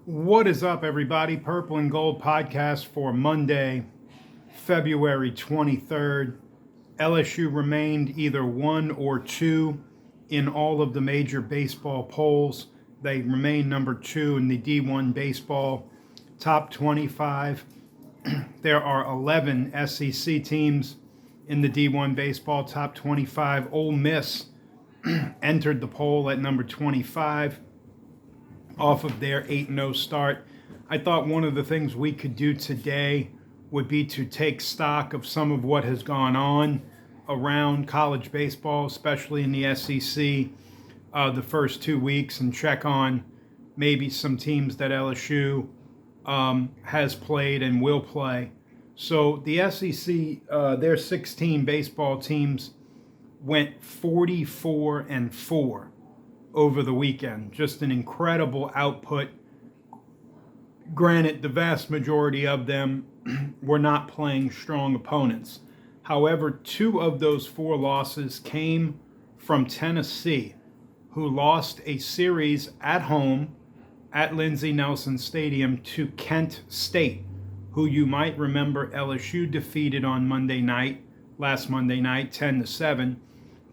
What is up, everybody? Purple and Gold podcast for Monday, February 23rd. LSU remained either 1 or 2 in all of the major baseball polls. They remain number 2 in the D1 baseball top 25. There are 11 SEC teams in the D1 baseball top 25. Ole Miss entered the poll at number 25 off of their 8-0 start. I thought one of the things we could do today would be to take stock of some of what has gone on around college baseball, especially in the SEC, the first 2 weeks, and check on maybe some teams that LSU has played and will play. So the SEC, their 16 baseball teams went 44-4 over the weekend. Just an incredible output. Granted, the vast majority of them were not playing strong opponents. However, 2 of those 4 losses came from Tennessee, who lost a series at home at Lindsey Nelson Stadium to Kent State, who you might remember LSU defeated on last Monday night, 10-7.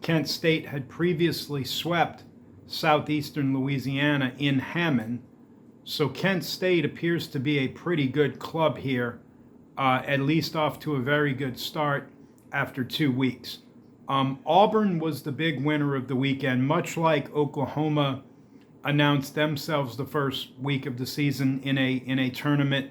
Kent State had previously swept Southeastern Louisiana in Hammond. So Kent State appears to be a pretty good club here, at least off to a very good start after 2 weeks. Auburn was the big winner of the weekend, much like Oklahoma announced themselves the first week of the season in a tournament.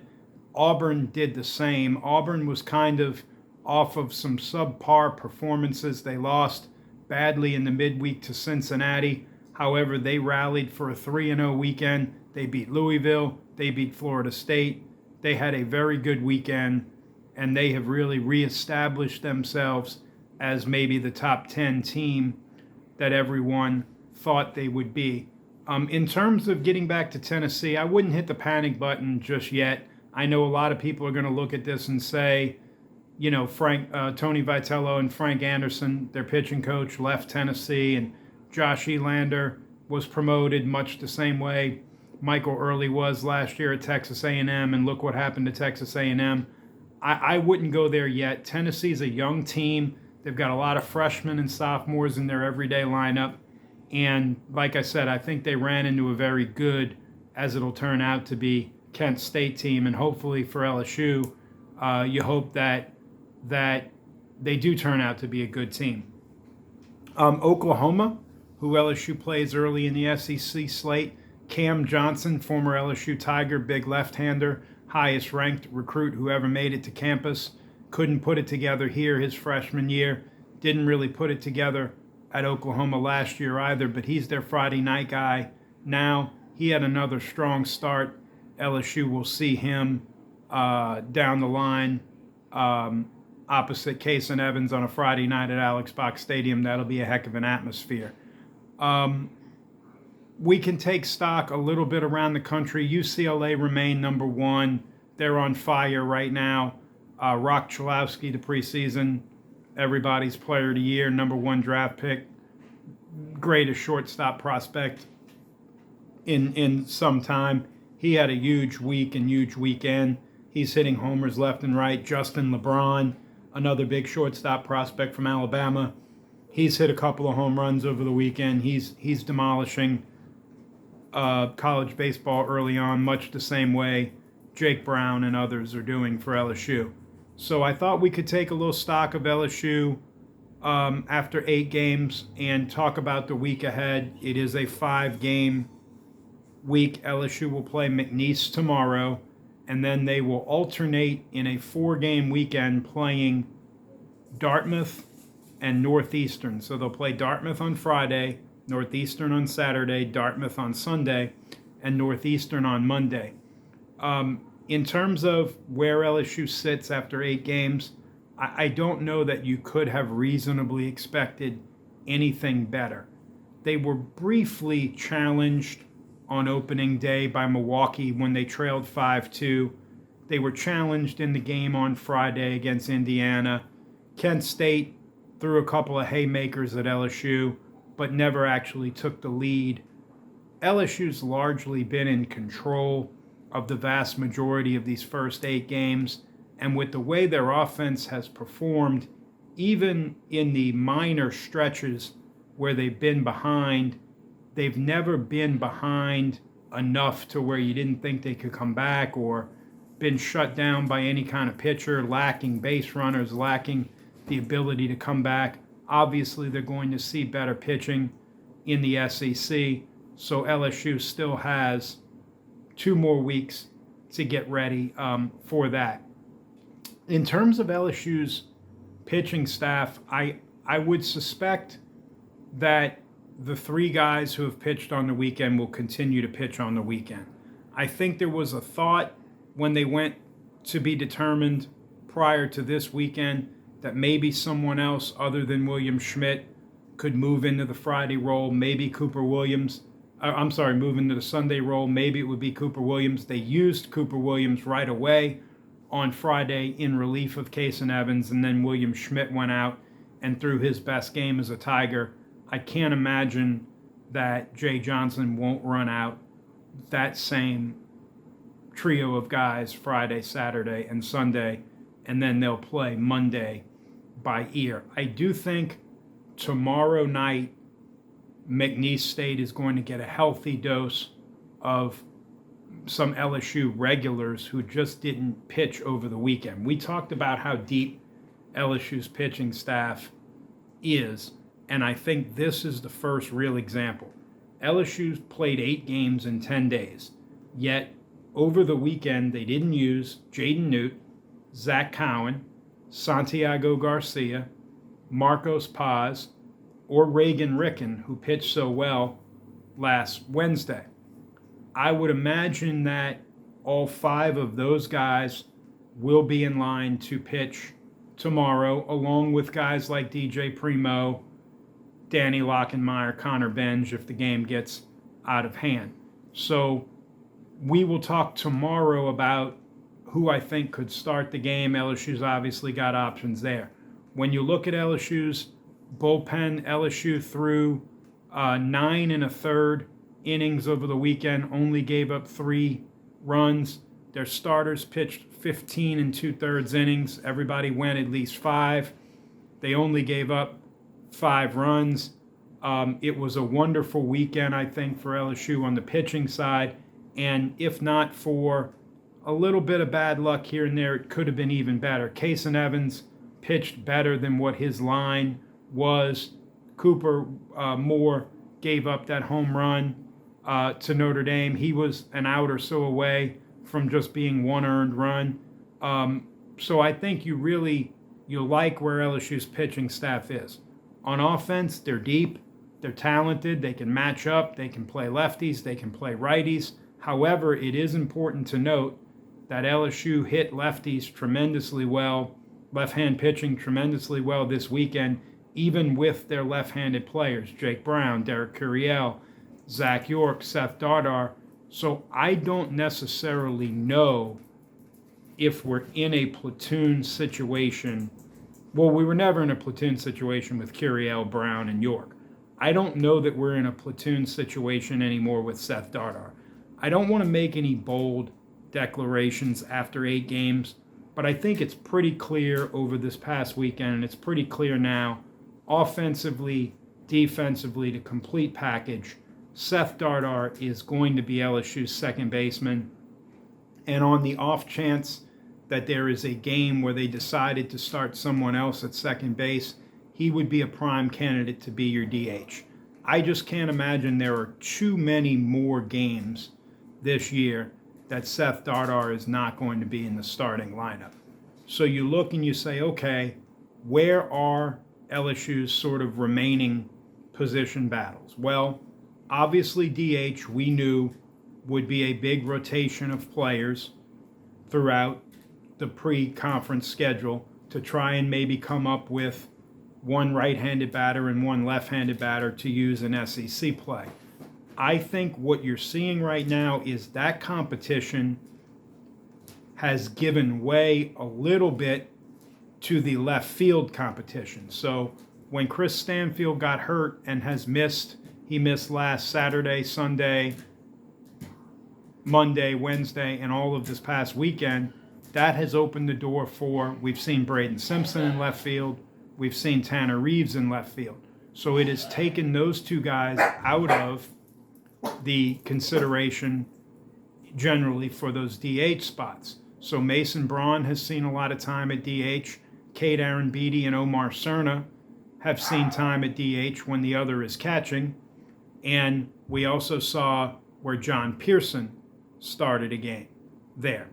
Auburn did the same. Auburn was kind of off of some subpar performances. They lost badly in the midweek to Cincinnati. However, they rallied for a 3-0 weekend. They beat Louisville. They beat Florida State. They had a very good weekend, and they have really reestablished themselves as maybe the top 10 team that everyone thought they would be. In terms of getting back to Tennessee, I wouldn't hit the panic button just yet. I know a lot of people are going to look at this and say, you know, Tony Vitello and Frank Anderson, their pitching coach, left Tennessee, and Josh Elander was promoted much the same way Michael Early was last year at Texas A&M, and look what happened to Texas A&M. I wouldn't go there yet. Tennessee's a young team. They've got a lot of freshmen and sophomores in their everyday lineup. And like I said, I think they ran into a very good, as it'll turn out to be, Kent State team. And hopefully for LSU, you hope that they do turn out to be a good team. Oklahoma, who LSU plays early in the SEC slate. Cam Johnson, former LSU Tiger, big left-hander, highest ranked recruit who ever made it to campus. Couldn't put it together here his freshman year. Didn't really put it together at Oklahoma last year either, but he's their Friday night guy now. He had another strong start. LSU will see him down the line opposite Case and Evans on a Friday night at Alex Box Stadium. That'll be a heck of an atmosphere. We can take stock a little bit around the country. UCLA remain number 1. They're on fire right now. Rock Chalowski, the preseason, everybody's player of the year, number 1 draft pick, greatest shortstop prospect in some time. He had a huge week and huge weekend. He's hitting homers left and right. Justin LeBron, another big shortstop prospect from Alabama. He's hit a couple of home runs over the weekend. He's demolishing college baseball early on, much the same way Jake Brown and others are doing for LSU. So I thought we could take a little stock of LSU after 8 games and talk about the week ahead. It is a 5-game week. LSU will play McNeese tomorrow, and then they will alternate in a 4-game weekend playing Dartmouth and Northeastern. So they'll play Dartmouth on Friday, Northeastern on Saturday, Dartmouth on Sunday, and Northeastern on Monday. In terms of where LSU sits after 8 games, I don't know that you could have reasonably expected anything better. They were briefly challenged on opening day by Milwaukee when they trailed 5-2. They were challenged in the game on Friday against Indiana. Kent State threw a couple of haymakers at LSU, but never actually took the lead. LSU's largely been in control of the vast majority of these first 8 games. And with the way their offense has performed, even in the minor stretches where they've been behind, they've never been behind enough to where you didn't think they could come back, or been shut down by any kind of pitcher, lacking base runners, lacking the ability to come back. Obviously, they're going to see better pitching in the SEC, so LSU still has 2 more weeks to get ready for that. In terms of LSU's pitching staff, I would suspect that the 3 guys who have pitched on the weekend will continue to pitch on the weekend. I think there was a thought when they went to be determined prior to this weekend that maybe someone else other than William Schmidt could move into the Friday role, maybe Cooper Williams. Move into the Sunday role. Maybe it would be Cooper Williams. They used Cooper Williams right away on Friday in relief of Kason Evans, and then William Schmidt went out and threw his best game as a Tiger. I can't imagine that Jay Johnson won't run out that same trio of guys Friday, Saturday, and Sunday, and then they'll play Monday by ear. I do think tomorrow night McNeese State is going to get a healthy dose of some LSU regulars who just didn't pitch over the weekend. We talked about how deep LSU's pitching staff is, and I think this is the first real example. LSU's played 8 games in 10 days, yet over the weekend they didn't use Jaden Newt, Zach Cowan, Santiago Garcia, Marcos Paz, or Reagan Ricken, who pitched so well last Wednesday. I would imagine that all 5 of those guys will be in line to pitch tomorrow, along with guys like DJ Primo, Danny Lockenmeyer, Connor Benj, if the game gets out of hand. So we will talk tomorrow about who I think could start the game. LSU's obviously got options there. When you look at LSU's bullpen, LSU threw 9 1/3 innings over the weekend, only gave up 3 runs. Their starters pitched 15 2/3 innings. Everybody went at least 5. They only gave up 5 runs. It was a wonderful weekend, I think, for LSU on the pitching side. And if not for a little bit of bad luck here and there, it could have been even better. Kason Evans pitched better than what his line was. Cooper Moore gave up that home run to Notre Dame. He was an out or so away from just being 1 earned run. So I think you like where LSU's pitching staff is. On offense, they're deep, they're talented, they can match up, they can play lefties, they can play righties. However, it is important to note that LSU hit lefties tremendously well, left-hand pitching tremendously well this weekend, even with their left-handed players, Jake Brown, Derek Curiel, Zach York, Seth Dardar. So I don't necessarily know if we're in a platoon situation. Well, we were never in a platoon situation with Curiel, Brown, and York. I don't know that we're in a platoon situation anymore with Seth Dardar. I don't want to make any bold declarations after 8 games, but I think it's pretty clear over this past weekend, and it's pretty clear now, offensively, defensively, the complete package. Seth Dardar is going to be LSU's second baseman, and on the off chance that there is a game where they decided to start someone else at second base, he would be a prime candidate to be your DH. I just can't imagine there are too many more games this year that Seth Dardar is not going to be in the starting lineup. So you look and you say, okay, where are LSU's sort of remaining position battles? Well, obviously DH we knew would be a big rotation of players throughout the pre-conference schedule to try and maybe come up with 1 right-handed batter and 1 left-handed batter to use in SEC play. I think what you're seeing right now is that competition has given way a little bit to the left field competition. So when Chris Stanfield got hurt and has missed, he missed last Saturday, Sunday, Monday, Wednesday, and all of this past weekend, that has opened the door for, we've seen Braden Simpson in left field, we've seen Tanner Reeves in left field. So it has taken those two guys out of the consideration generally for those DH spots. So Mason Braun has seen a lot of time at DH. Kate Aaron Beatty and Omar Cerna have seen time at DH when the other is catching. And we also saw where John Pearson started a game there.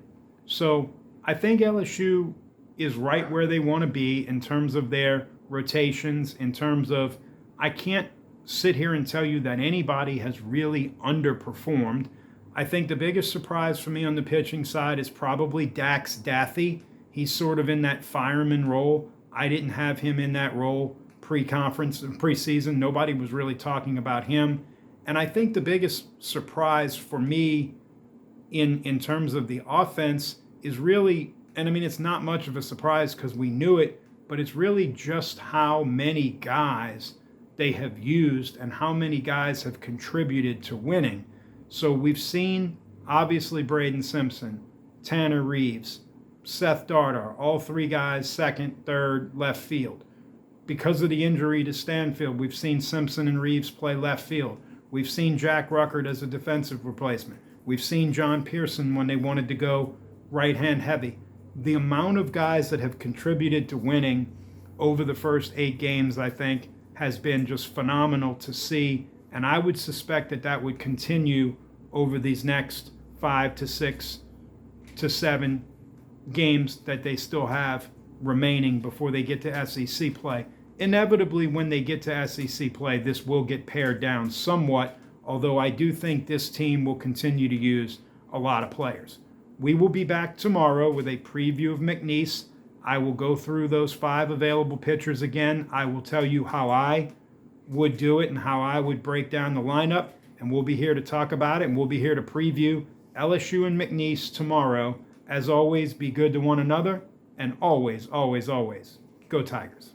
So I think LSU is right where they want to be in terms of their rotations, in terms of, I can't sit here and tell you that anybody has really underperformed. I think the biggest surprise for me on the pitching side is probably Dax Daffy. He's sort of in that fireman role. I didn't have him in that role pre-conference and preseason. Nobody was really talking about him. And I think the biggest surprise for me in terms of the offense is really, and I mean, it's not much of a surprise because we knew it, but it's really just how many guys they have used and how many guys have contributed to winning. So we've seen, obviously, Braden Simpson, Tanner Reeves, Seth Dardar, all three guys, second, third, left field. Because of the injury to Stanfield, we've seen Simpson and Reeves play left field. We've seen Jack Ruckert as a defensive replacement. We've seen John Pearson when they wanted to go right-hand heavy. The amount of guys that have contributed to winning over the first 8 games, I think, has been just phenomenal to see. And I would suspect that that would continue over these next 5 to 6 to 7 games that they still have remaining before they get to SEC play. Inevitably, when they get to SEC play, this will get pared down somewhat, although I do think this team will continue to use a lot of players. We will be back tomorrow with a preview of McNeese. I will go through those 5 available pitchers again. I will tell you how I would do it and how I would break down the lineup, and we'll be here to talk about it, and we'll be here to preview LSU and McNeese tomorrow. As always, be good to one another, and always, always, always, go Tigers.